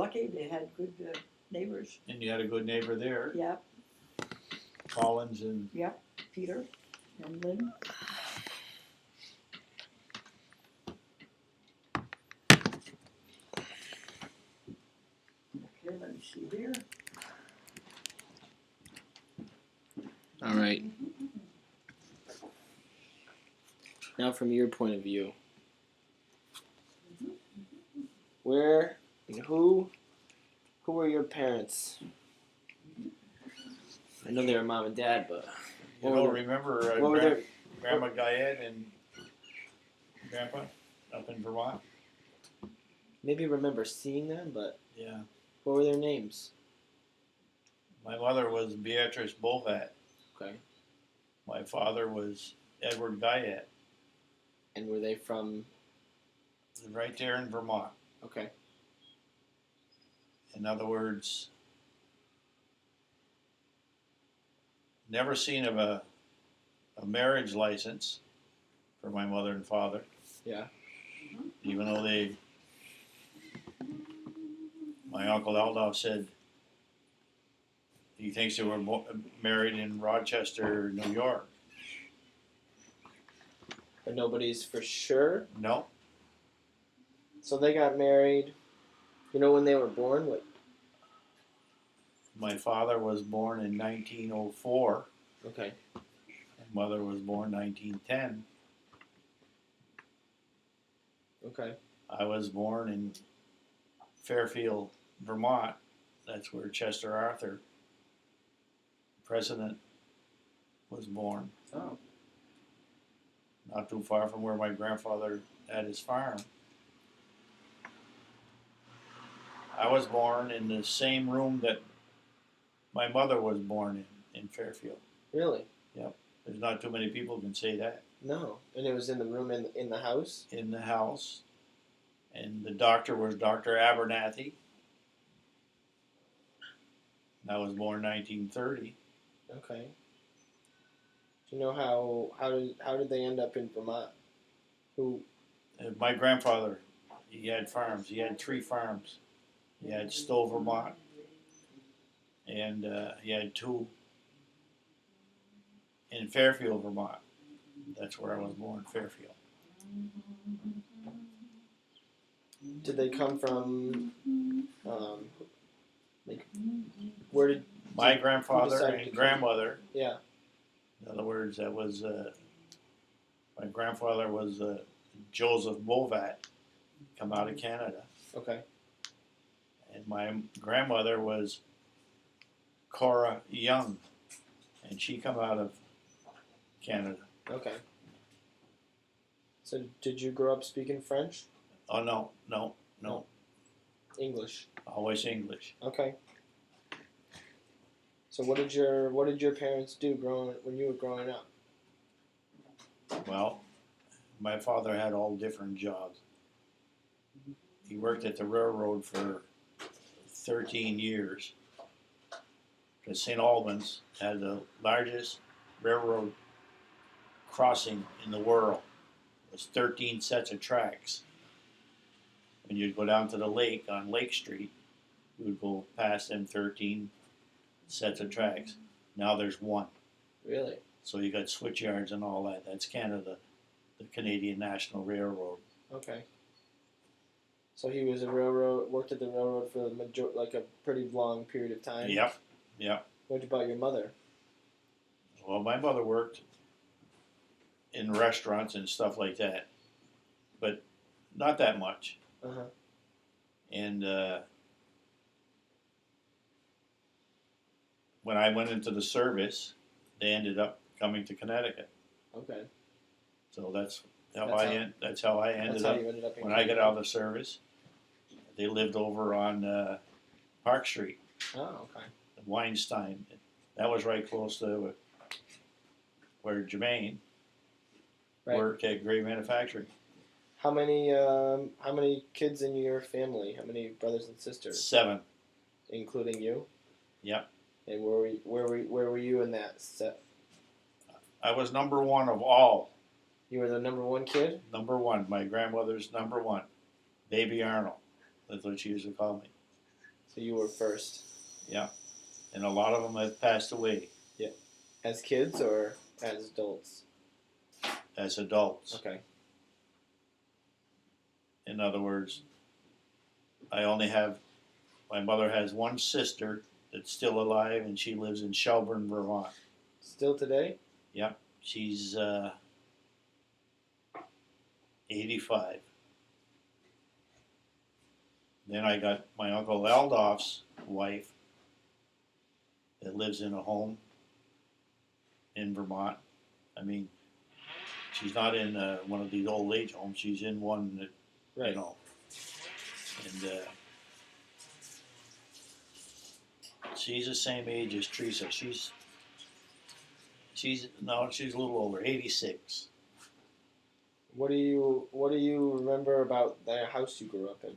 lucky. They had good neighbors. And you had a good neighbor there. Yeah. Collins and... Yeah, Peter and Lynn. Okay, let me see here. All right. Now, from your point of view, where and who were your parents? I know they were mom and dad, but You don't remember Grandma Guyette and Grandpa up in Vermont? Maybe remember seeing them, but Yeah. what were their names? My mother was Beatrice Bovat. Okay. My father was Edward Guyette. And were they from? Right there in Vermont. Okay. In other words, never seen of a marriage license for my mother and father. Yeah. Even though my Uncle Aldolf said he thinks they were married in Rochester, New York. But nobody's for sure? No. So they got married, you know when they were born? What? My father was born in 1904. Okay. My mother was born 1910. Okay. I was born in Fairfield, Vermont. That's where Chester Arthur, president, was born. Oh. Not too far from where my grandfather had his farm. I was born in the same room that my mother was born in Fairfield. Really? Yep. There's not too many people who can say that. No. And it was in the room in the house? In the house. And the doctor was Dr. Abernathy. I was born 1930. Okay. Do you know how did they end up in Vermont? Who? My grandfather, he had farms. He had 3 farms. He had Stowe, Vermont, and he had 2 in Fairfield, Vermont. That's where I was born, Fairfield. Did they come from? Like, where did my grandfather and grandmother? Yeah. In other words, that was my grandfather was Joseph Bovat, come out of Canada. Okay. And my grandmother was Cora Young, and she come out of Canada. Okay. So did you grow up speaking French? Oh no. English. Always English. Okay. So what did your parents do when you were growing up? Well, my father had all different jobs. He worked at the railroad for 13 years. Because St. Albans had the largest railroad crossing in the world. It was 13 sets of tracks. When you'd go down to the lake on Lake Street, you would go past them 13 sets of tracks. Now there's 1. Really? So you got switch yards and all that. That's Canada, the Canadian National Railroad. Okay. So he was worked at the railroad for a pretty long period of time? Yep. What about your mother? Well, my mother worked in restaurants and stuff like that, but not that much. Uh-huh. And when I went into the service, they ended up coming to Connecticut. Okay. So that's how I ended up. You ended up in when I got out of the service, they lived over on Park Street. Oh, okay. Weinstein. That was right close to where Jermaine worked at Gray Manufacturing. How many kids in your family? How many brothers and sisters? 7. Including you? Yep. And where were you in that set? I was number 1 of all. You were the number 1 kid? Number 1. My grandmother's number 1. Baby Arnold. That's what she used to call me. So you were first. And a lot of them have passed away As kids or as adults? as adults. Okay. In other words, my mother has one sister that's still alive, and she lives in Shelburne, Vermont. Still today? She's 85. Then I got my Uncle Aldolf's wife that lives in a home in Vermont. I mean, she's not in one of these old age homes. She's in one that, Right. you know, and she's the same age as Teresa. She's a little over 86. What do you remember about the house you grew up in?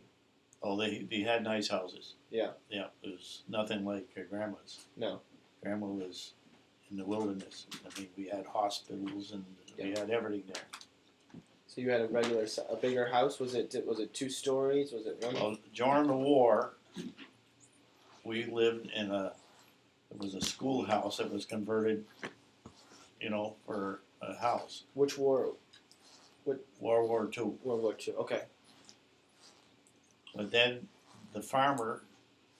Oh, they had nice houses. Yeah. Yeah, it was nothing like Grandma's. No. Grandma was in the wilderness. I mean, we had hospitals and we had everything there. So you had a bigger house. Was it 2 stories? Was it one? Well, during the war, we lived in it was a schoolhouse that was converted, for a house. Which war? World War II. World War II. Okay. But then the farmer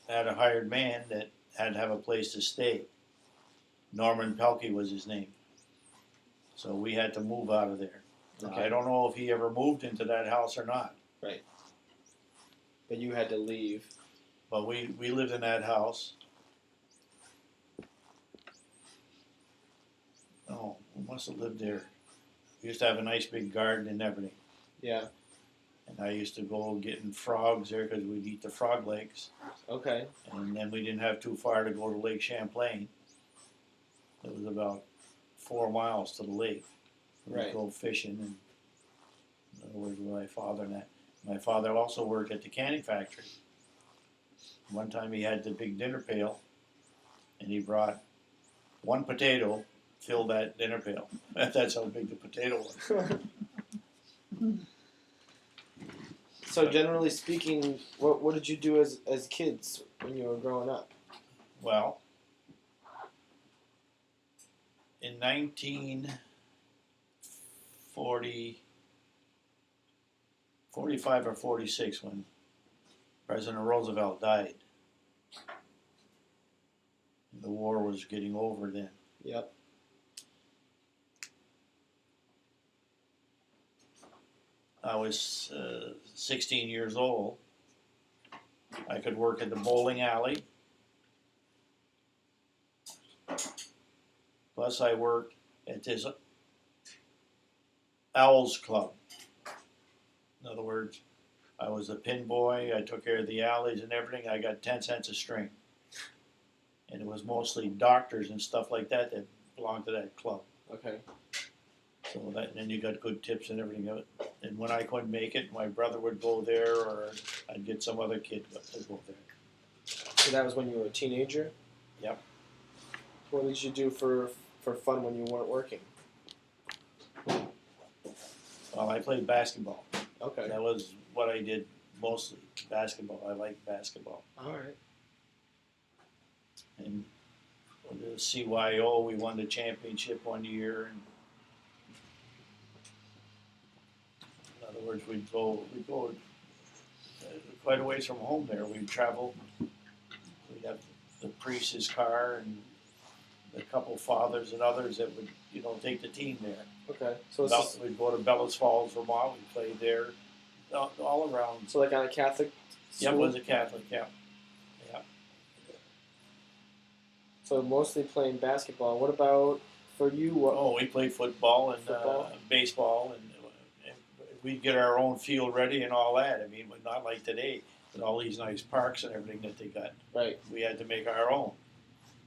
had a hired man that had to have a place to stay. Norman Pelkey was his name. So we had to move out of there. Now, Okay. I don't know if he ever moved into that house or not. But you had to leave. But we lived in that house. Oh, we must have lived there. We used to have a nice big garden and everything. Yeah. And I used to go getting frogs there because we'd eat the frog legs. Okay. And then we didn't have too far to go to Lake Champlain. It was about 4 miles to the lake. We'd Right. go fishing, and in other words, with my father and that. My father also worked at the canning factory. One time he had the big dinner pail, and he brought one potato, filled that dinner pail. That's how big the potato was. So generally speaking, what did you do as kids when you were growing up? Well, in 1945 or 46, when President Roosevelt died, the war was getting over then. Yep. I was 16 years old. I could work at the bowling alley. Plus, I worked at this Owls Club. In other words, I was a pin boy. I took care of the alleys and everything. I got 10 cents a string. And it was mostly doctors and stuff like that belonged to that club. Okay. So and then you got good tips and everything of it. And when I couldn't make it, my brother would go there, or I'd get some other kid to go there. So that was when you were a teenager? Yep. What did you do for fun when you weren't working? Well, I played basketball. Okay. That was what I did mostly, basketball. I liked basketball. All right. And with the CYO, we won the championship one year. And in other words, we'd go quite a ways from home there. We'd travel. We'd have the priest's car and a couple fathers and others that would, take the team there. Okay. So We'd go to Bellows Falls, Vermont. We played there, all around. so like on a Catholic school? Yeah, it was a Catholic, yeah. So mostly playing basketball. What about for you? We played football and Football? baseball, and we'd get our own field ready and all that. I mean, but not like today with all these nice parks and everything that they got. Right. We had to make our own.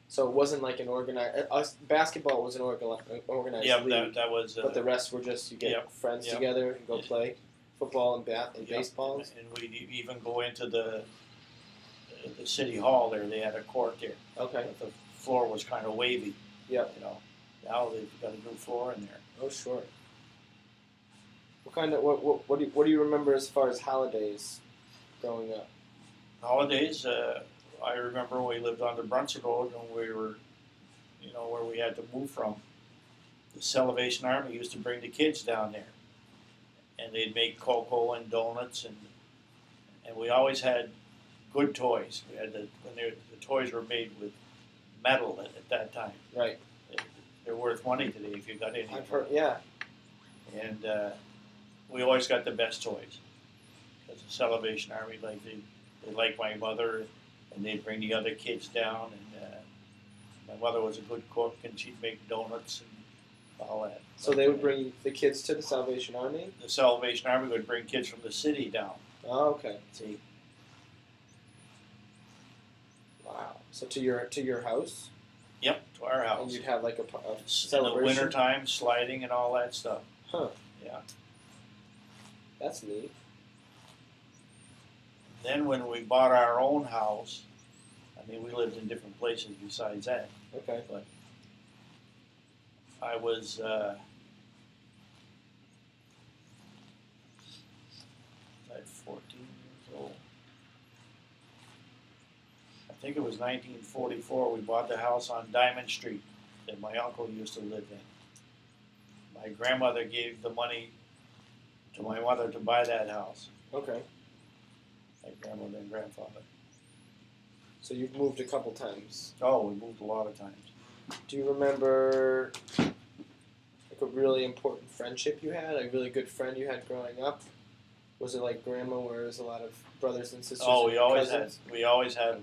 So it wasn't like an organized. Basketball was an organized Yeah, league, that was. but the rest were just you get Yep, friends yep. together and go play football and Yep. baseball. And we'd even go into the city hall there. They had a court there. Okay. But the floor was kind of wavy. Yep. Now they've got a new floor in there. Oh sure. What kind of what do you remember as far as holidays growing up? Holidays, I remember when we lived on the Brunson Road and we were, where we had to move from. The Salvation Army used to bring the kids down there, and they'd make cocoa and donuts, and we always had good toys. We had the toys were made with metal at that time. Right. They're worth money today if you got any. I've heard. Yeah. And we always got the best toys. Because the Salvation Army, like they liked my mother, and they'd bring the other kids down. And my mother was a good cook, and she'd make donuts and all that. So they would bring the kids to the Salvation Army? The Salvation Army would bring kids from the city down. Oh, okay. See. Wow. So to your house? Yep, to our house. And you'd have like a In the celebration? wintertime, sliding and all that stuff. Huh. Yeah. That's neat. Then when we bought our own house, I mean, we lived in different places besides that. Okay. But I was like 14 years old. I think it was 1944. We bought the house on Diamond Street that my uncle used to live in. My grandmother gave the money to my mother to buy that house. Okay. My grandmother and grandfather. So you've moved a couple times. Oh, we moved a lot of times. Do you remember like a really important friendship you had? A really good friend you had growing up? Was it like grandma, where there's a lot of brothers and sisters? Oh, and we always cousins? had. We always had.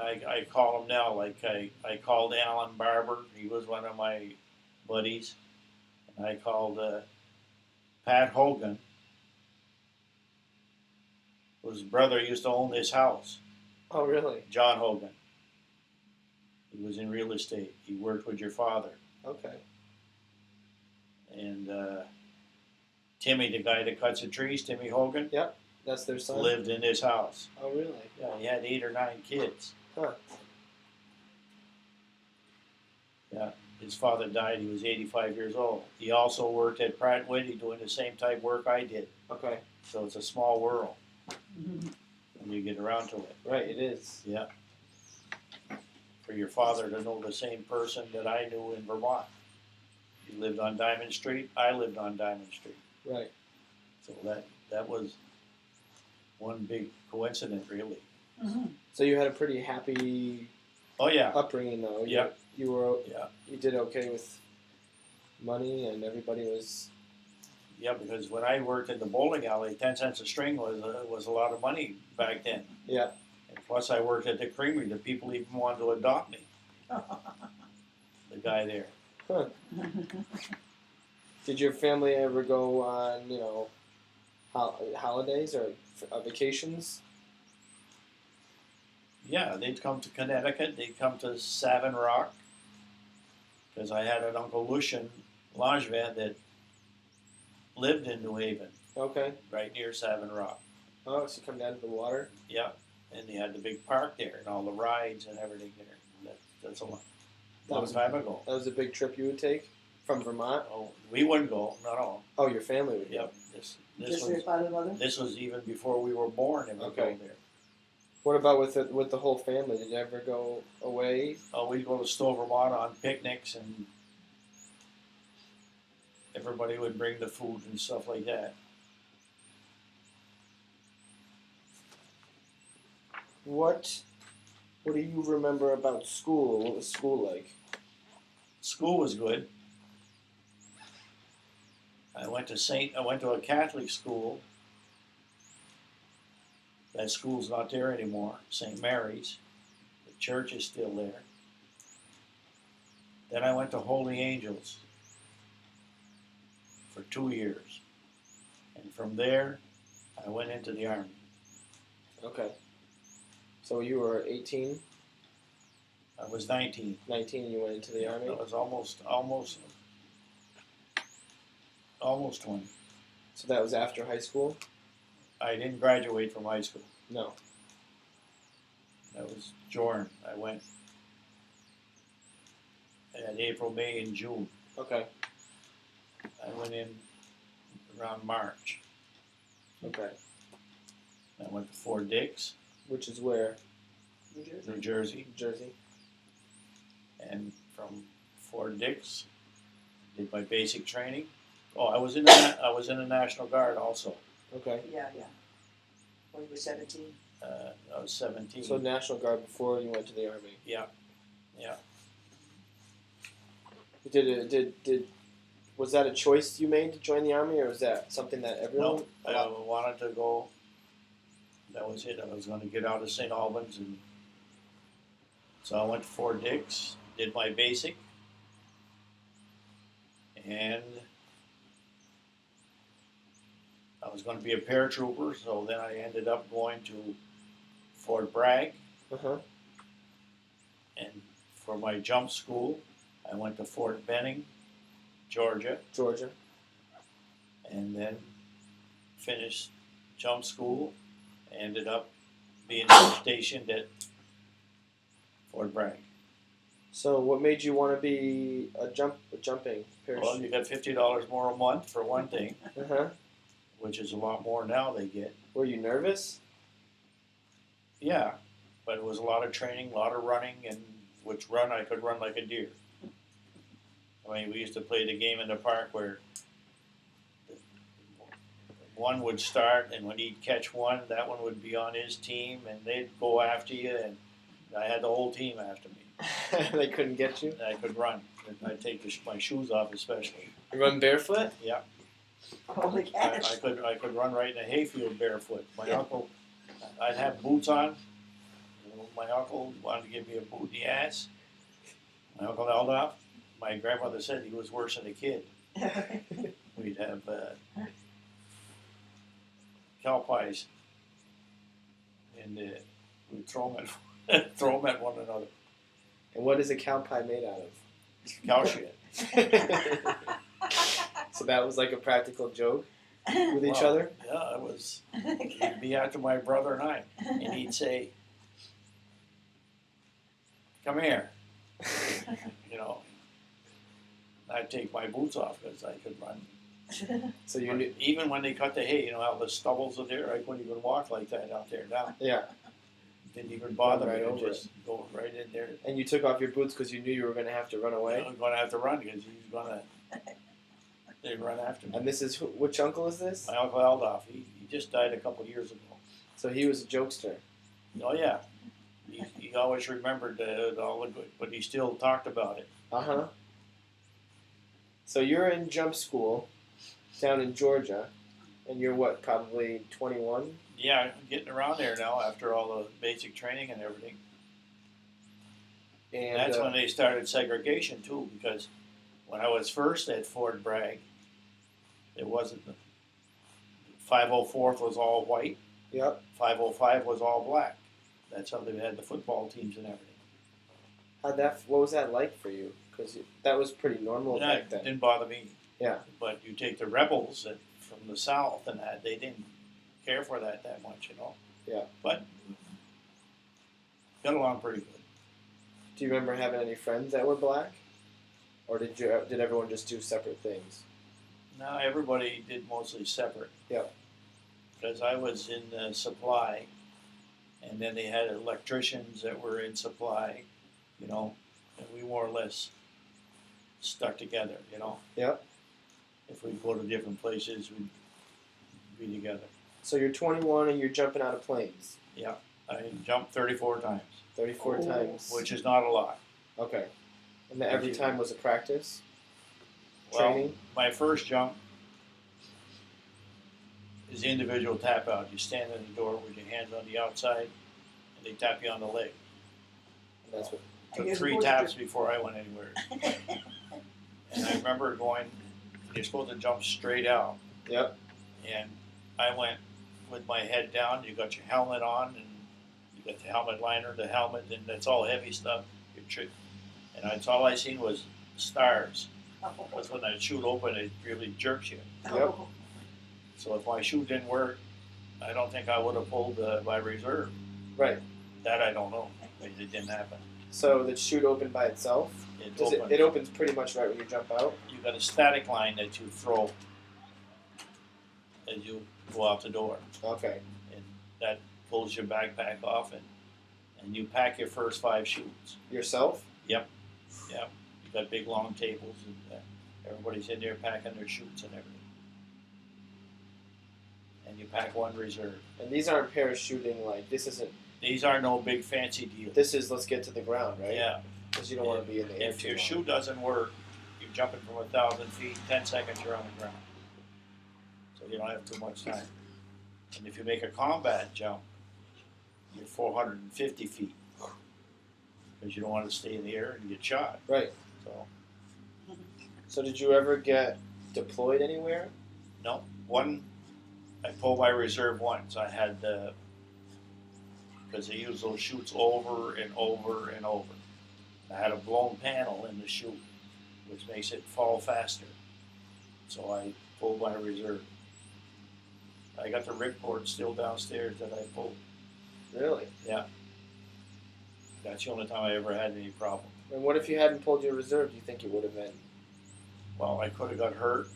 I call him now. Like I called Alan Barber. He was one of my buddies. And I called Pat Hogan. His brother used to own this house. Oh, really? John Hogan. He was in real estate. He worked with your father. Okay. And Timmy, the guy that cuts the trees, Timmy Hogan, That's their son? lived in this house. Oh, really? Yeah, he had 8 or 9 kids. Huh. Yeah, his father died. He was 85 years old. He also worked at Pratt & Whitney doing the same type of work I did. Okay. So it's a small world Mhm. when you get around to it. Right, it is. Yeah. For your father to know the same person that I knew in Vermont. He lived on Diamond Street. I lived on Diamond Street. Right. So that was one big coincidence, really. Mhm. So you had a pretty happy Oh yeah, upbringing, though. Yeah. You did okay with money, and everybody was. yeah. Because when I worked in the bowling alley, 10 cents a string was a lot of money back then. Yeah. And plus, I worked at the creamery. The people even wanted to adopt me. The guy there. Huh. Did your family ever go on, holidays or vacations? Yeah, they'd come to Connecticut. They'd come to Savin Rock. Because I had an Uncle Lucian Langevin that lived in New Haven, Okay. right near Savin Rock. Oh, so you come down to the water? Yeah, and they had the big park there and all the rides and everything there. That's a long time ago. That was a big trip you would take from Vermont? Oh, we wouldn't go. No. Oh, your family would go? Yep. This Just for your father and mother? this was even before we were born, and we Okay. go there. What about with the whole family? Did you ever go away? Oh, we'd go to Stowe, Vermont on picnics, and everybody would bring the food and stuff like that. What do you remember about school? What was school like? School was good. I went to a Catholic school. That school's not there anymore, St. Mary's. The church is still there. Then I went to Holy Angels for 2 years. And from there, I went into the Army. Okay. So you were 18, I was 19. 19, and you went into the Army? I was almost 20. So that was after high school? I didn't graduate from high school. No. That was Jordan. I went in April, May, and June. Okay. I went in around March. Okay. I went to Fort Dix. Which is where? New Jersey. New Jersey. New Jersey. And from Fort Dix, did my basic training. Oh, I was in the National Guard also. Okay. Yeah. When you were 17. I was 17. So National Guard before you went to the Army. Yeah. Was that a choice you made to join the Army, or was that something that everyone? No, I wanted to go. That was it. I was going to get out of St. Albans, and so I went to Fort Dix, did my basic, and I was going to be a paratrooper. So then I ended up going to Fort Bragg, and for my jump school, I went to Fort Benning, Georgia, and then finished jump school. Ended up being stationed at Fort Bragg. So what made you want to be a jumping parachute? Well, you got $50 more a month for one thing, Uh-huh. which is a lot more now they get. Were you nervous? Yeah, but it was a lot of training, a lot of running, and I could run like a deer. I mean, we used to play the game in the park where one would start, and when he'd catch one, that one would be on his team, and they'd go after you, and I had the whole team after me. They couldn't get you? I could run. I'd take my shoes off, especially. You run barefoot? Yeah. Holy cash. I could run right in a hayfield barefoot. My uncle, I'd have boots on. My uncle wanted to give me a boot in the ass. My uncle held off. My grandmother said he was worse than a kid. We'd have cow pies, and we'd throw them at one another. And what is a cow pie made out Cow shit. of? So that was like a practical joke with each other? Yeah, it was. He'd be after my brother and I, and he'd say, "Come here," you know. I'd take my boots off because I could run. So you knew? Even when they cut the hay, you know how the stubbles are there. I couldn't even walk like that out there now. Yeah. Didn't even bother Right me. over Just go right in there. And you took off your boots because you knew you were going to have to run away? I was going to have to run because they'd run after me. And this is, which uncle is this? My uncle Aldoff, he just died a couple of years ago. So he was a jokester. Oh yeah, he always remembered all the good, but he still talked about it. Uh-huh. So you're in jump school down in Georgia, and you're what, probably 21? Yeah, I'm getting around there now after all the basic training and everything. And That's when they started segregation too, because when I was first at Fort Bragg, it wasn't. 504th was all white. Yep. 505 was all black. That's how they had the football teams and everything. What was that like for you? Because that was pretty normal Yeah, back it then. didn't bother me. Yeah. But you take the rebels from the South and that, they didn't care for that much, you know. Yeah. But got along pretty good. Do you remember having any friends that were black? Or did everyone just do separate things? No, everybody did mostly separate. Yeah. Because I was in supply, and then they had electricians that were in supply, you know, and we more or less stuck together, you know. Yeah. If we go to different places, we'd be together. So you're 21 and you're jumping out of planes. Yeah, I jumped 34 times. 34 times. Which is not a lot. Okay. And every time was a practice? Well, Training? my first jump is the individual tap out. You stand in the door with your hands on the outside, and they tap you on the leg. And that's what. Took 3 taps before I went anywhere. And I remember going, you're supposed to jump straight out. Yep. And I went with my head down. You got your helmet on, and you got the helmet liner, the helmet, and that's all heavy stuff. And that's all I seen was stars. That's when that chute opened, it really jerks you. Yep. So if my chute didn't work, I don't think I would have pulled my reserve. Right. That I don't know. It didn't happen. So the chute opened by itself? It opens pretty much right when you jump out? You got a static line that you throw as you go out the door. Okay. And that pulls your backpack off, and you pack your first 5 shoots. Yourself? Yep. You've got big long tables, and everybody's in there packing their shoots and everything. And you pack 1 reserve. And these aren't parachuting, like, this isn't, These are no big fancy deals. this is let's get to the ground, right? Yeah. Because you don't want to be in the air If too your long. shoe doesn't work, you're jumping from 1,000 feet, 10 seconds you're on the ground. So you don't have too much time. And if you make a combat jump, you're 450 feet. Because you don't want to stay in the air and get shot. Right. So did you ever get deployed anywhere? No. I pulled my reserve once. I had, because they use those chutes over and over and over. I had a blown panel in the chute, which makes it fall faster. So I pulled my reserve. I got the ripcord still downstairs that I pulled. Really? Yeah. That's the only time I ever had any problem. And what if you hadn't pulled your reserve? Do you think it would have been? Well, I could have got hurt,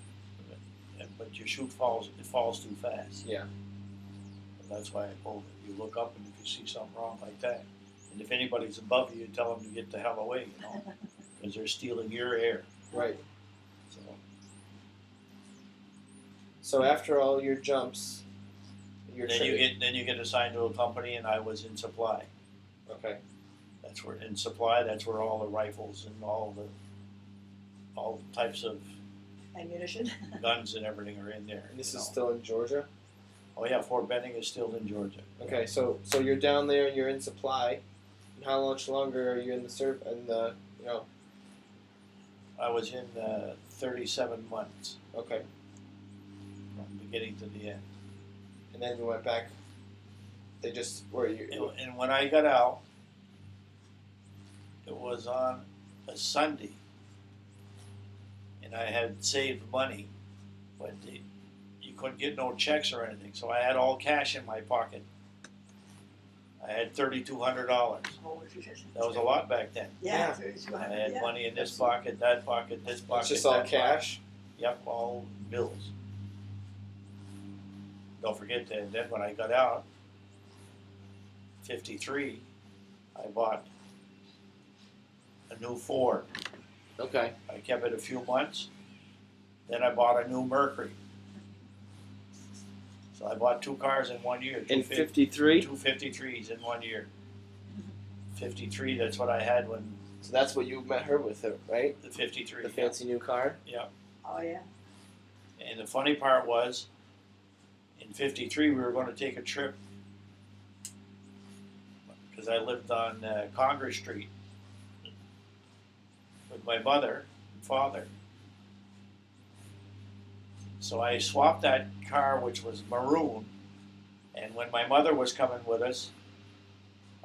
but your chute falls too fast. Yeah. And that's why I pulled it. You look up and if you see something wrong like that, and if anybody's above you, you tell them to get the hell away, because they're stealing your air. Right. So So after all your jumps, you're then you get assigned to a company, and I was in supply. Okay. That's where in supply. That's where all the rifles and all types of Ammunition. guns and everything are in there. And this is still in Georgia? Oh yeah, Fort Benning is still in Georgia. Okay, so you're down there and you're in supply. And how much longer are you in the I was in 37 months okay. from beginning to the end. And then you went back. They just were you And when I got out, it was on a Sunday, and I had saved money, but you couldn't get no checks or anything, so I had all cash in my pocket. I had $3,200. That was a lot back then. Yeah. I had money in this pocket, that pocket, this pocket. it's just all that cash? Pocket. Yep, all bills. Don't forget that then when I got out, 53, I bought a new Ford. Okay. I kept it a few months. Then I bought a new Mercury. So I bought 2 cars in 1 year. In 53? 2 53s in 1 year. 53, that's what I had when So that's what you met her with, right? the 53. The fancy new car? Yeah. Oh yeah. And the funny part was, in 53 we were going to take a trip, because I lived on Congress Street with my mother and father. So I swapped that car, which was maroon, and when my mother was coming with us,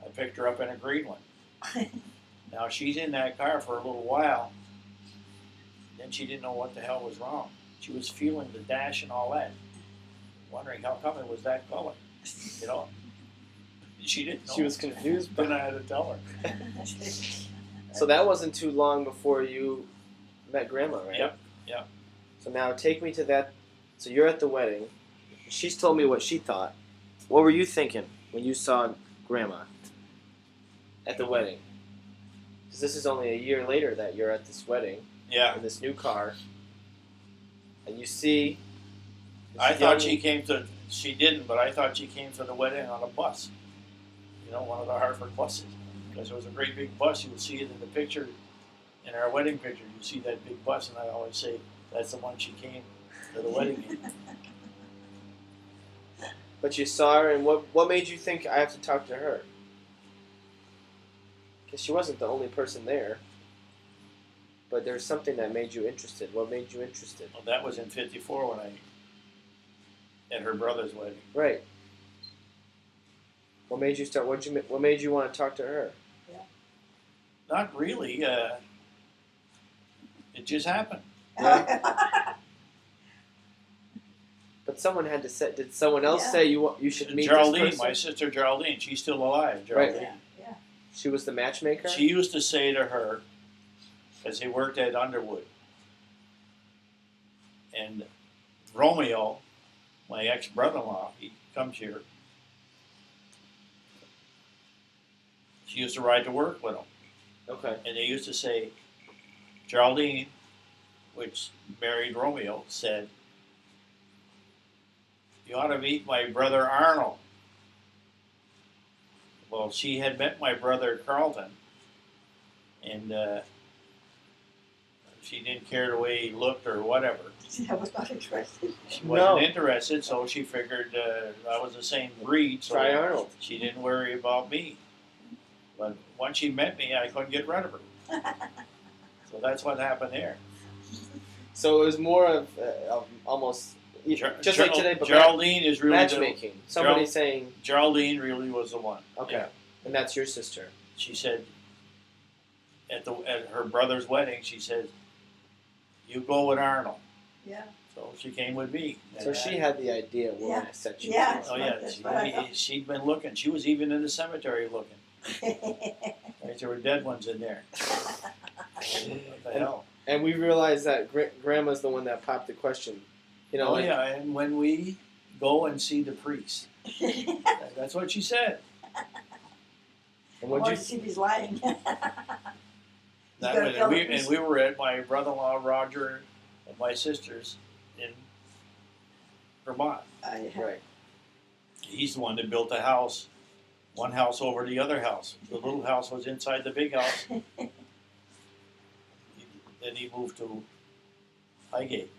I picked her up in a green one. Now she's in that car for a little while, then she didn't know what the hell was wrong. She was feeling the dash and all that, wondering how come it was that color, you know. She didn't know. She was confused, Then I had to tell her. So that wasn't too long before you met Grandma, right? Yep, yep. So now take me to that. So you're at the wedding. She's told me what she thought. What were you thinking when you saw Grandma at the wedding? Because this is only a year later that you're at this wedding Yeah. in this new car, and you see. I thought she came to. She didn't, but I thought she came to the wedding on a bus. You know, one of the Hartford buses, because it was a great big bus. You would see it in the picture, in our wedding picture. You see that big bus, and I always say that's the one she came to the wedding in. But you saw her, and what made you think I have to talk to her? Because she wasn't the only person there. But there's something that made you interested. What made you interested? Well, that was in '54 when I at her brother's wedding. Right. What made you start? What made you want to talk to her? Not really. It just happened. But someone had to say. Did someone else Yeah. say you should meet Geraldine, this person? my sister Geraldine, she's still alive. Right. Geraldine. Yeah. She was the matchmaker. She used to say to her, because he worked at Underwood, and Romeo, my ex-brother-in-law, he comes here, She used to ride to work with him. Okay. And they used to say, Geraldine, which married Romeo, said, you ought to meet my brother Arnold. Well, she had met my brother Carlton, and she didn't care the way he looked or whatever. I was not interested. She wasn't interested, so she figured I was the same breed, so Try Arnold. she didn't worry about me. But once she met me, I couldn't get rid of her. So that's what happened there. So it was more of almost just like today, but Geraldine is really matchmaking. Somebody saying Geraldine really was the one. Okay, Yeah. and that's your sister. She said at her brother's wedding, she said, "You go with Arnold." Yeah. So she came with me. So she had the idea when I sent you. Yeah. Oh yeah, she'd been looking. She was even in the cemetery looking. Like there were dead ones in there. What the hell? And we realized that Grandma's the one that popped the question. You know, yeah, and when we go and see the priest, that's what she said. And I want to see if he's lying. And we were at my brother-in-law Roger and my sister's in Vermont. Right. He's the one that built the house, one house over the other house. The little house was inside the big house. Then he moved to Highgate.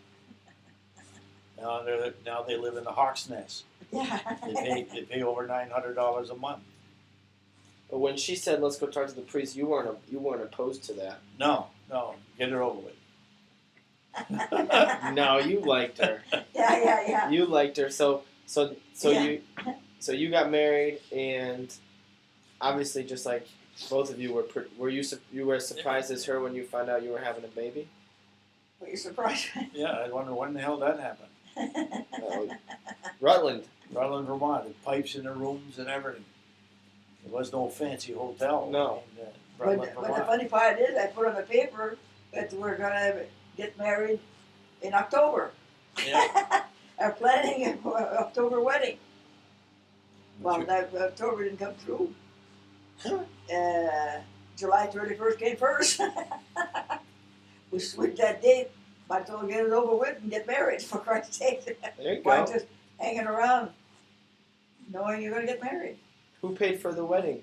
Now they live in the Hawk's Nest. Yeah. They pay over $900 a month. But when she said, "Let's go talk to the priest," you weren't opposed to that. No, get it over with. No, you liked her. Yeah. You liked her, so Yeah. you got married, and obviously, just like both of you were you as surprised as her when you found out you were having a baby? Were you surprised? Yeah, I wonder when the hell that happened. Rutland, Vermont. The pipes in the rooms and everything. There was no fancy hotel. No. In, But Rutland, the Vermont. funny part is, I put on the paper that we're gonna get married in October. Yeah. Are planning an October wedding. Well, that October didn't come through. July 31st came first. We switched that date. Might as well get it over with and get married, for Christ's sake. there you Why go. just hanging around knowing you're going to get married? Who paid for the wedding?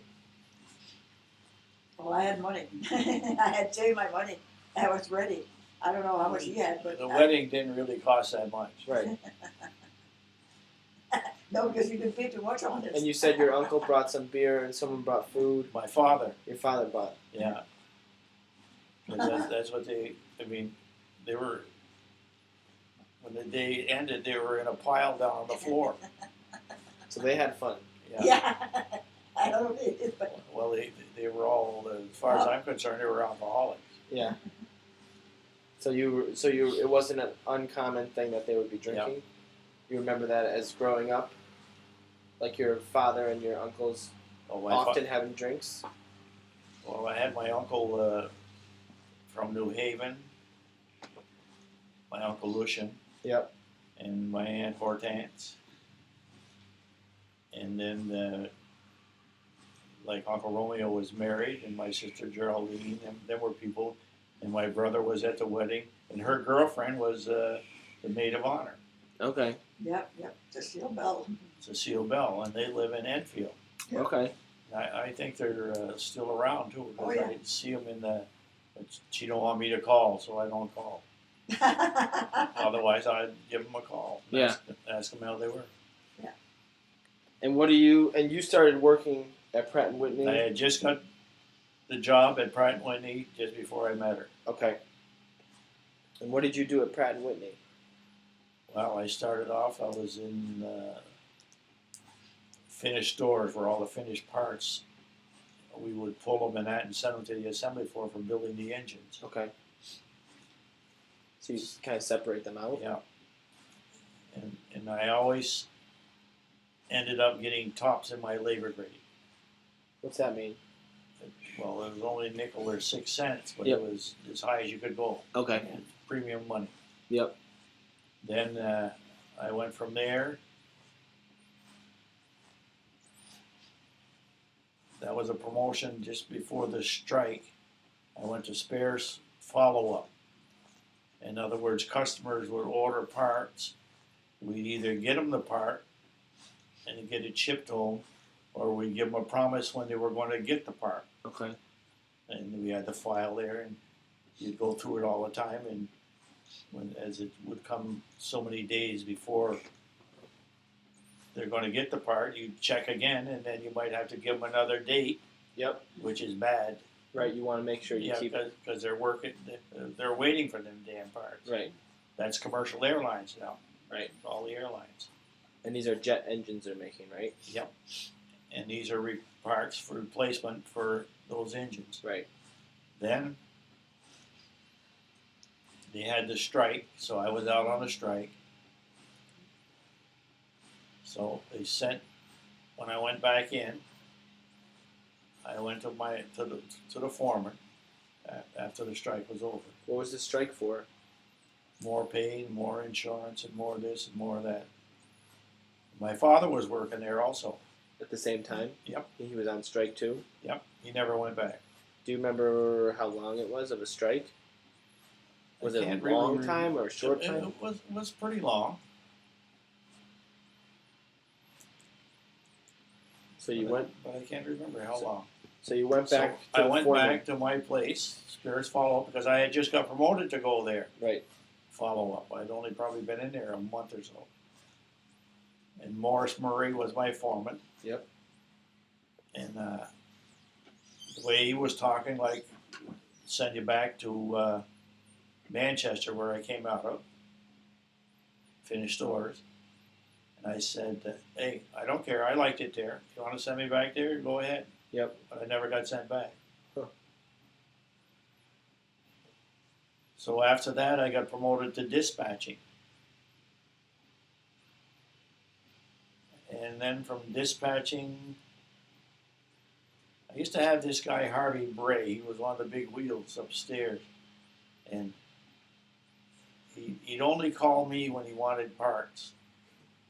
Well, I had money. I had saved my money. I was ready. I don't know how much he had, but The wedding didn't really cost that much. Right. No, because you didn't pay too much on it. And you said your uncle brought some beer and someone brought food. My father. Your father brought. Yeah. 'Cause that's what they were, when the day ended, they were in a pile down on the floor. So they had fun. Yeah. I don't know if they did, but Well, they were all, as far as I'm concerned, they were alcoholics. Yeah. So it wasn't an uncommon thing that they would be drinking. Yeah. You remember that as growing up, like your father and your uncles often having drinks. Well, I had my uncle from New Haven, my uncle Lucian. Yep. And my aunt Hortense. And then, like Uncle Romeo was married, and my sister Geraldine, and there were people, and my brother was at the wedding, and her girlfriend was the maid of honor. Okay. Yep, Cecile Bell. Cecile Bell, and they live in Enfield. Yep. Okay. I think they're still around too, because Oh, yeah. I see them in the. But she don't want me to call, so I don't call. Otherwise, I'd give them a call. Yeah. Ask them how they were. And you started working at Pratt and Whitney. I had just got the job at Pratt and Whitney just before I met her. Okay. And what did you do at Pratt and Whitney? Well, I started off, I was in finished stores where all the finished parts, we would pull them in that and send them to the assembly floor for building the engines. Okay. So you kind of separate them out? Yeah. And I always ended up getting tops in my labor grade. What's that mean? Well, it was only a nickel or 6 cents, but Yep. it was as high as you could go. Okay. Premium money. Yep. Then I went from there that was a promotion just before the strike. I went to spares follow-up. In other words, customers would order parts. We'd either get them the part and get it shipped to them, or we'd give them a promise when they were going to get the part. Okay. And we had the file there, and you'd go through it all the time. And as it would come so many days before they're going to get the part, you check again, and then you might have to give them another date. Yep. Which is bad. Right. You want to make sure you keep it. because they're working, they're waiting for them damn parts. Right. That's commercial airlines now. Right. All the airlines. And these are jet engines they're making, right? Yep. And these are parts for replacement for those engines. Right. Then they had the strike, so I was out on the strike. So they sent, when I went back in, I went to the foreman after the strike was over. What was the strike for? More pay, more insurance, and more this and more that. My father was working there also. At the same time? Yep. He was on strike too? Yep. He never went back. Do you remember how long it was of a strike? Was it a Can't long really time or a short time? It was pretty long. So you went. But I can't remember how long. So you went back. So to I the went foreman. back to my place, Spirits Follow Up, because I had just got promoted to go there. Right. Follow Up. I'd only probably been in there a month or so. And Morris Murray was my foreman. Yep. And the way he was talking, like, send you back to Manchester, where I came out of, finished stores. And I said, hey, I don't care. I liked it there. If you want to send me back there, go ahead. Yep. But I never got sent back. Huh. So after that, I got promoted to dispatching. And then from dispatching, I used to have this guy, Harvey Bray. He was one of the big wheels upstairs. And he'd only call me when he wanted parts.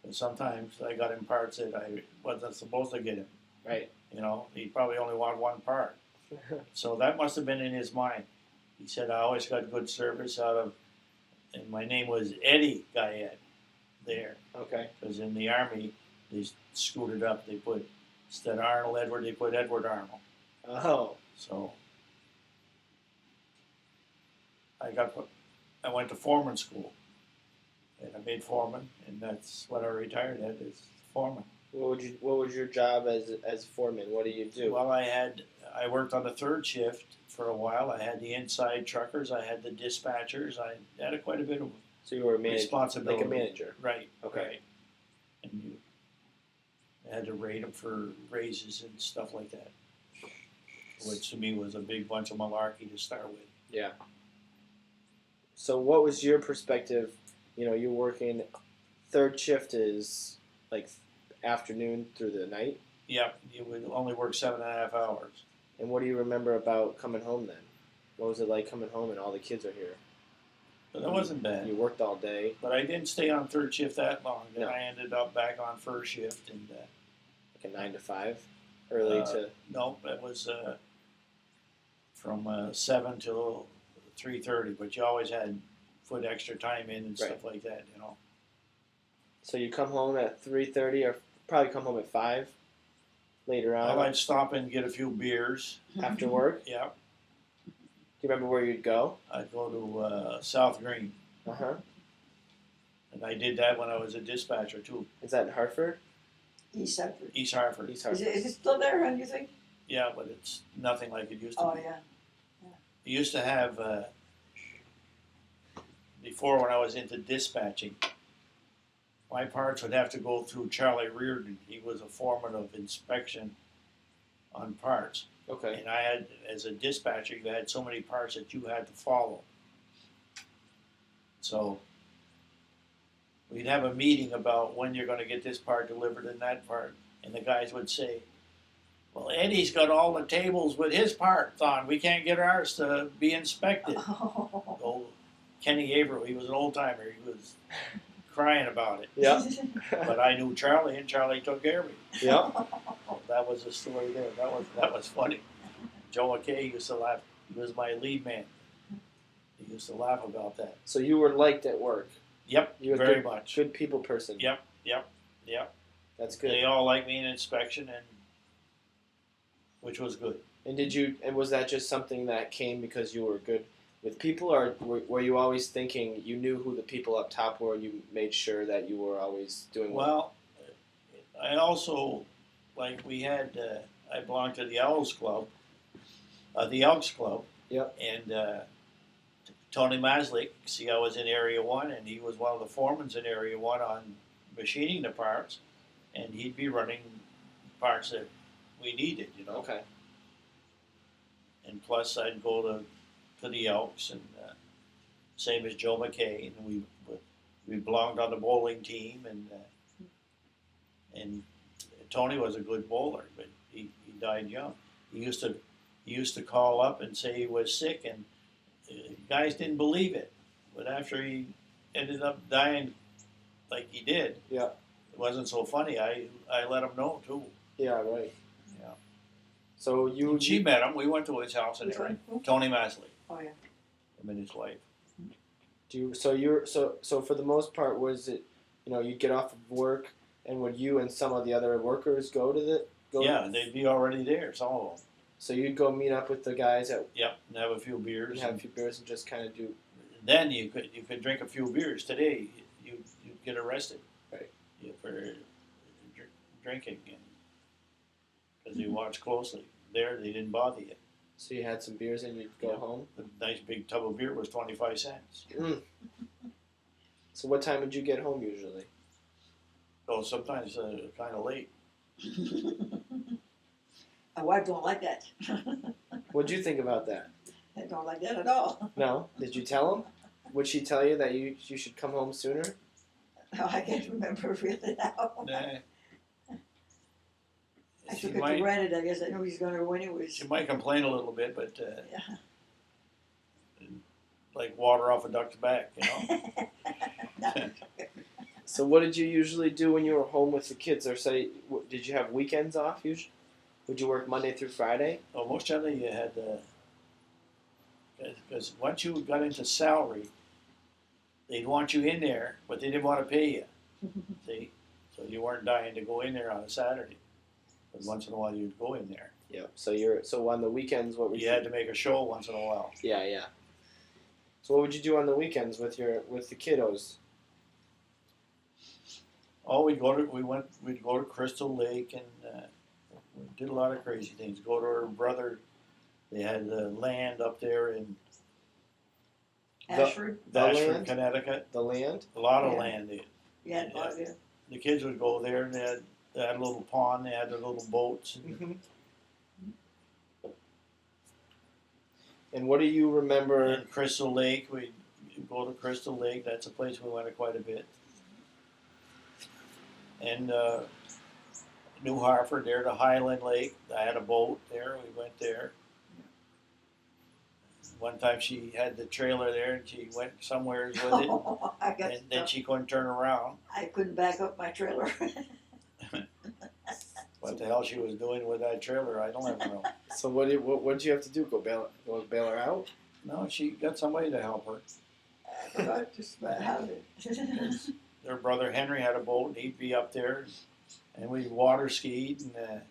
And sometimes I got him parts that I wasn't supposed to get him. Right. You know, he probably only wanted one part. So that must have been in his mind. He said, I always got good service out of, and my name was Eddie Guyette there. Okay. Because in the Army, they screwed it up. They put, instead of Arnold Edward, they put Edward Arnold. Oh. So I went to foreman school. And I made foreman, and that's what I retired at, is foreman. What was your job as foreman? What do you do? Well, I worked on the third shift for a while. I had the inside truckers, I had the dispatchers, I had quite a bit of So you were a manager, responsibility. like a manager. Right. Okay. Right. And you had to rate them for raises and stuff like that, which to me was a big bunch of malarkey to start with. Yeah. So what was your perspective? You know, you're working, third shift is like afternoon through the night. Yep, you would only work 7.5 hours. And what do you remember about coming home then? What was it like coming home and all the kids are here? But that wasn't bad. You worked all day. But I didn't stay on third shift that long. Then No. I ended up back on first shift. And Like a 9 to 5? Early to... no, it was from 7 till 3:30. But you always had put extra time in and stuff like that, you know. So you come home at 3:30 or probably come home at 5 later on Well, I'd stop and get a few beers. after work. Yeah, Do you remember where you'd go? I'd go to South Green. Uh-huh. And I did that when I was a dispatcher too. Is that in Hartford? East Hartford. East Hartford. East Is Hartford. it still there, huh, do you think? Yeah, but it's nothing like it used to Oh, be. yeah. You used to have, before when I was into dispatching, my parts would have to go through Charlie Reardon. He was a foreman of inspection on parts. Okay. And I had, as a dispatcher, you had so many parts that you had to follow. So we'd have a meeting about when you're going to get this part delivered and that part. And the guys would say, well, Eddie's got all the tables with his parts on. We can't get ours to be inspected. Old Kenny Averill, he was an old timer. He was crying about it. Yeah. But I knew Charlie, and Charlie took care of me. Yeah. that was a story there. That was funny. Joe McKay used to laugh. He was my lead man. He used to laugh about that. So you were liked at work. Yep, You were very good, much. good people person. Yep. That's good. They all liked me in inspection, and which was good. And was that just something that came because you were good with people, or were you always thinking you knew who the people up top were and you made sure that you were always doing well? Well, I also, like we had, I belonged to the Elks Club. Yep. And Tony Maslick, see, I was in Area 1, and he was one of the foremans in Area 1 on machining the parts, and he'd be running parts that we needed, you know. Okay. And plus, I'd go to the Elks, and same as Joe McKay, and we belonged on the bowling team, and Tony was a good bowler, but he died young. He used to call up and say he was sick, and guys didn't believe it. But after he ended up dying like he did, Yeah. it wasn't so funny. I let him know too. Yeah. Right. Yeah. So She met him. We went to his house and Which one? everything. Who? Tony Masley. Oh yeah. Him and his wife. So for the most part, was it, you'd get off of work, and would you and some of the other workers go to the Yeah, they'd be already there, some of them. So you'd go meet up with the guys at Yep, and have a few beers. and have a few beers and just kind of do. Then you could drink a few beers. Today you'd get arrested. Right. For drinking, because they watch closely. There they didn't bother you. So you had some beers and you'd go Yeah. home. The nice big tub of beer was 25 cents. So what time would you get home usually? So sometimes kind of late. My wife don't like that. What'd you think about that? I don't like that at all. No? Did you tell him? Would she tell you that you should come home sooner? No, I can't remember really now. Nah. I She took it might, for granted. I guess I knew he's going to win anyways. she might complain a little bit, but Yeah. like water off a duck's back, you know. So what did you usually do when you were home with the kids? Or say, did you have weekends off usually? Would you work Monday through Friday? Well, most generally you had because once you got into salary, they'd want you in there, but they didn't want to pay you. See, so you weren't dying to go in there on a Saturday, but once in a while you'd go in there. Yeah. So on the weekends, what would You had to make a show once in a while. Yeah. So what would you do on the weekends with the kiddos? Oh, we'd go to Crystal Lake, and we did a lot of crazy things. Go to her brother. They had land up there in Ashford. The Ashford, land? Connecticut. The land? A lot of Yeah. land. Yeah, Yeah. yeah. The kids would go there, and they had a little pond. They had their little boats. Mm-hmm. And what do you remember? In Crystal Lake, we'd go to Crystal Lake. That's a place we went to quite a bit. And New Hartford, there to Highland Lake. I had a boat there. We went there. One time she had the trailer there, and she went somewhere with it. I got And then she couldn't turn around. I couldn't back up my trailer. What the hell she was doing with that trailer, I don't ever know. So what did you have to do? Go bail her out? No, she got somebody to help her. I forgot just about how to. Their brother Henry had a boat, and he'd be up there, and we water skied. And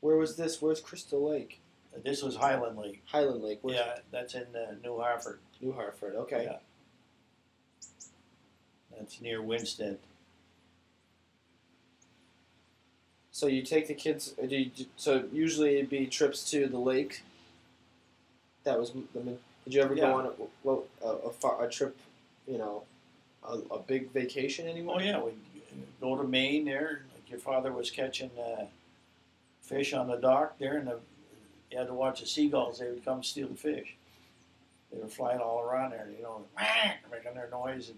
Where was this? Where's Crystal Lake? this was Highland Lake. Highland Lake. Where's Yeah, that's in New Hartford. New Hartford. Okay. Yeah. That's near Winstead. So you take the kids. So usually it'd be trips to the lake. That was Did you ever go on a trip? A big vacation anymore? Oh yeah, we'd go to Maine there. Like your father was catching fish on the dock there, and you had to watch the seagulls. They would come steal the fish. They were flying all around there, making their noise,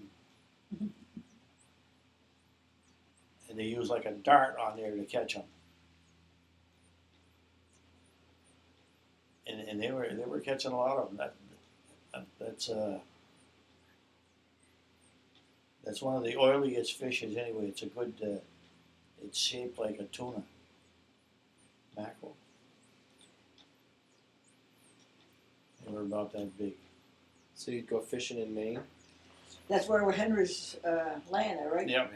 and they used like a dart on there to catch them. And they were catching a lot of them. That's one of the oiliest fishes anyway. It's a good. It's shaped like a tuna. mackerel. They were about that big. So you'd go fishing in Maine. That's where Henry's land, right? Yeah,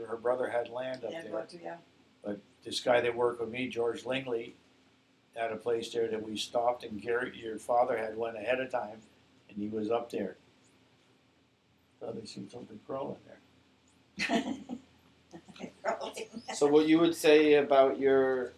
her brother had land up Yeah, there. but, yeah. But this guy that worked with me, George Lingley, had a place there that we stopped, and Gary, your father, had went ahead of time, and he was up there. Thought I seen something crawling there. Probably. So what you would say about your,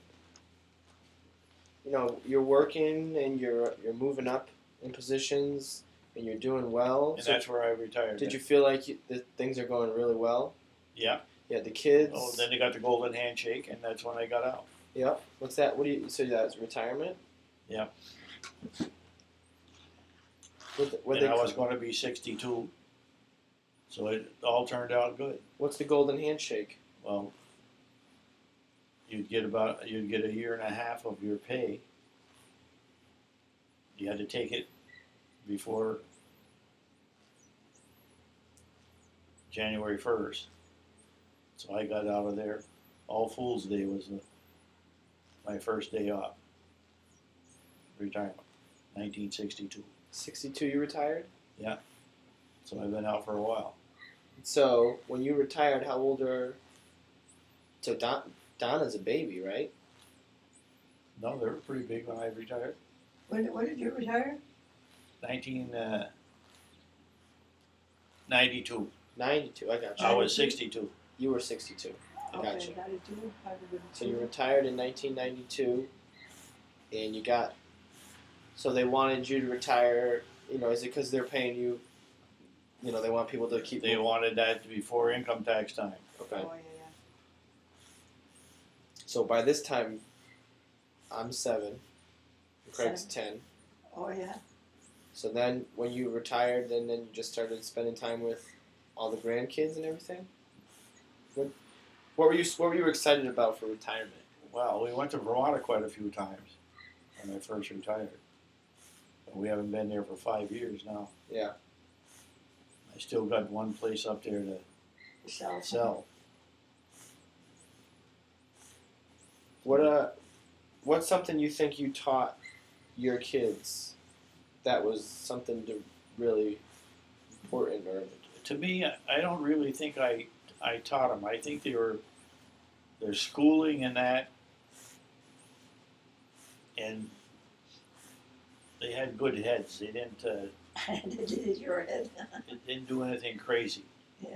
you're working and you're moving up in positions and you're doing well. And So that's where I retired. did you feel like that things are going really well? Yeah. You had the kids. Oh, then they got the golden handshake, and that's when I got out. Yep. What's that? So that's retirement? Yeah. What And I was going to be 62, so it all turned out good. What's the golden handshake? Well, you'd get a year and a half of your pay. You had to take it before January 1st. So I got out of there. All Fool's Day was my first day off. Retirement, 1962. 62 you retired? So I've been out for a while. So when you retired, how old are... So Donna's a baby, right? No, they were pretty big when I retired. When did you retire? 1992. 92, I got you. I was 62. You were 62. I got you. 92. So you retired in 1992, and you got... So they wanted you to retire, is it because they're paying you, they want people to keep... They wanted that before income tax time. Okay. Oh, yeah. So by this time, I'm 7, Craig's 10. Oh, yeah. So then when you retired, then you just started spending time with all the grandkids and everything? What were you excited about for retirement? Well, we went to Vermont quite a few times when I first retired. But we haven't been there for 5 years now. Yeah. I still got one place up there to sell. What's something you think you taught your kids that was something really important? Or To me, I don't really think I taught them. I think their schooling and that, and they had good heads. They didn't Your head. they didn't do anything crazy. Yeah.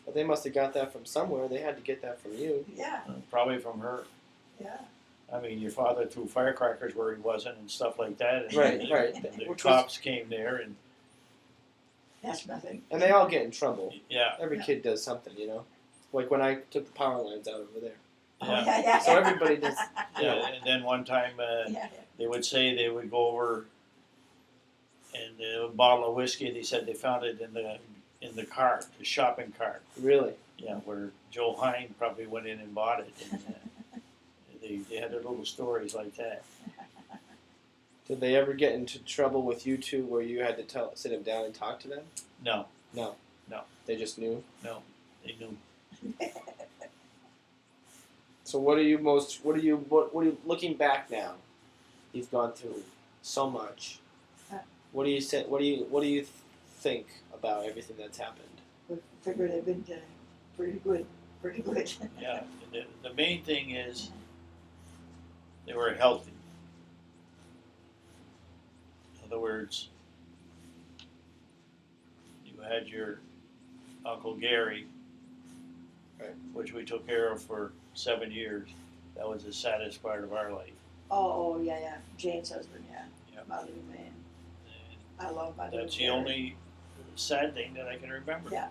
But they must have got that from somewhere. They had to get that from you. Yeah. Probably from her. Yeah. I mean, your father threw firecrackers where he wasn't and stuff like that. And Right. The Which cops came there, and That's nothing. And they all get in trouble. yeah, Every kid does something, Like when I took the power lines out over there. yeah, Yeah. So everybody does. yeah. And then one time Yeah. they would say they would go over and a bottle of whiskey. They said they found it in the cart, the shopping cart. Really? Yeah, where Joe Hine probably went in and bought it. And, they had their little stories like that. Did they ever get into trouble with you two where you had to sit them down and talk to them? No, No. No. They just knew? no, they knew. So what are you looking back now? You've gone through so much. What do you say? What do you think about everything that's happened? We figure they've been pretty good. Yeah, and the main thing is they were healthy. In other words, you had your Uncle Gary, Right. which we took care of for 7 years. That was the saddest part of our life. Oh, yeah. Jane's husband, yeah. Yeah. My little man. And I love my little that's the Gary. only sad thing that I can remember. Yeah.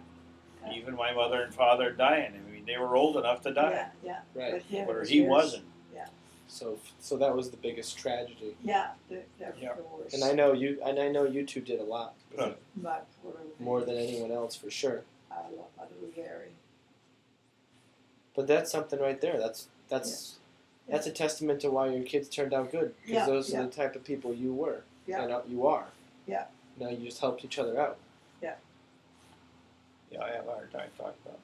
Even my mother and father dying. I mean, they were old enough to die, Yeah. Right. But him where was he yours. wasn't. So that was the biggest tragedy. Yeah, they're Yeah. the worst. And I know you two did a lot. Huh. My poor little More man. than anyone else, for sure. I love my little Gary. But that's something right there. That's a testament to why your kids turned out good. Because Yeah, those yeah. are the type of people you were. Yeah. And you are. Yeah. Now you just helped each other out. Yeah, I have a hard time talking about it.